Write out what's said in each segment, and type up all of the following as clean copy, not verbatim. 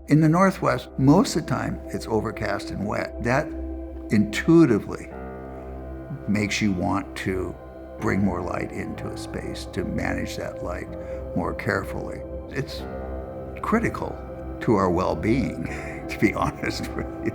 In the Northwest, most of the time it's overcast and wet. That intuitively makes you want to bring more light into a space, to manage that light more carefully. It's critical to our well-being, to be honest with you.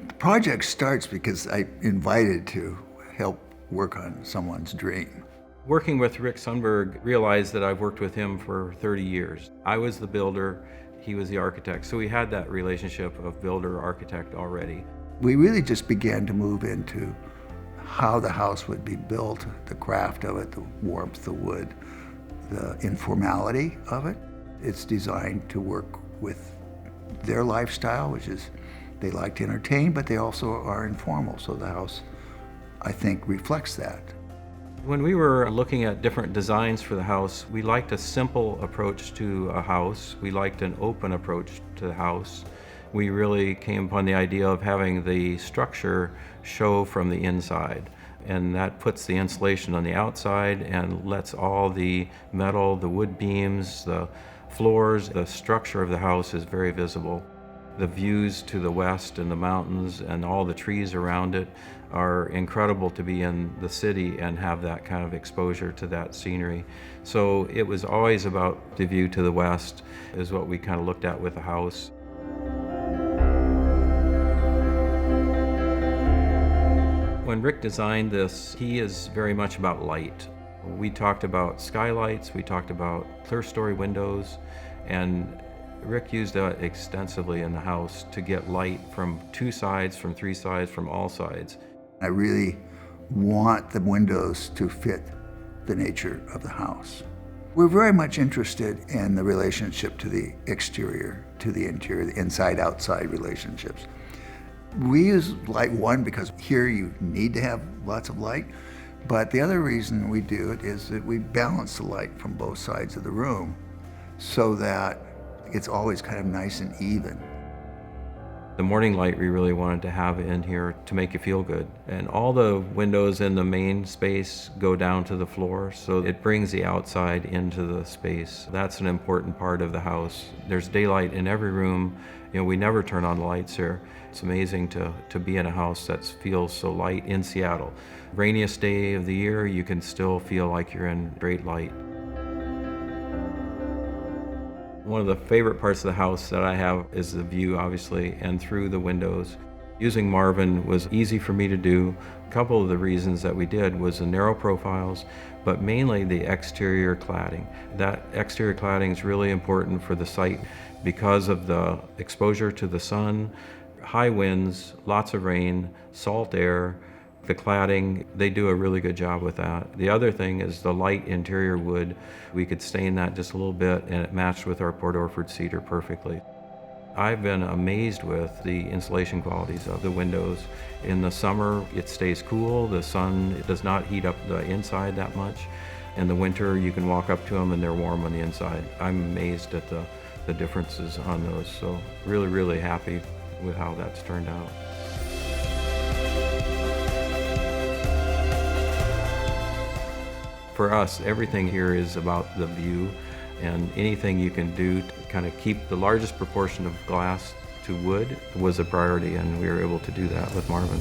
The project starts because I'm invited to help work on someone's dream. Working with Rick Sundberg, realized that I've worked with him for 30 years. I was the builder, he was the architect, so we had that relationship of builder-architect already. We really just began to move into how the house would be built, the craft of it, the warmth, the wood, the informality of it. It's designed to work with their lifestyle, which is they like to entertain, but they also are informal, so the house, I think, reflects that. When we were looking at different designs for the house, we liked a simple approach to a house. We liked an open approach to the house. We really came upon the idea of having the structure show from the inside. And that puts the insulation on the outside and lets all the metal, the wood beams, the floors, the structure of the house is very visible. The views to the west and the mountains and all the trees around it are incredible to be in the city and have that kind of exposure to that scenery. So it was always about the view to the west is what we kind of looked at with the house. When Rick designed this, he is very much about light. We talked about skylights, we talked about clear-story windows, and Rick used that extensively in the house to get light from 2 sides, from 3 sides, from all sides. I really want the windows to fit the nature of the house. We're very much interested in the relationship to the exterior, to the interior, the inside-outside relationships. We use light one because here you need to have lots of light, but the other reason we do it is that we balance the light from both sides of the room so that it's always kind of nice and even. The morning light we really wanted to have in here to make you feel good. And all the windows in the main space go down to the floor, so it brings the outside into the space. That's an important part of the house. There's daylight in every room. You know, we never turn on the lights here. It's amazing to be in a house that feels so light in Seattle. Rainiest day of the year, you can still feel like you're in great light. One of the favorite parts of the house that I have is the view, obviously, and through the windows. Using Marvin was easy for me to do. A couple of the reasons that we did was the narrow profiles, but mainly the exterior cladding. That exterior cladding is really important for the site because of the exposure to the sun, high winds, lots of rain, salt air. The cladding, they do a really good job with that. The other thing is the light interior wood. We could stain that just a little bit and it matched with our Port Orford cedar perfectly. I've been amazed with the insulation qualities of the windows. In the summer, it stays cool. The sun does not heat up the inside that much. In the winter, you can walk up to them and they're warm on the inside. I'm amazed at the differences on those. So really, really happy with how that's turned out. For us, everything here is about the view, and anything you can do to kind of keep the largest proportion of glass to wood was a priority, and we were able to do that with Marvin.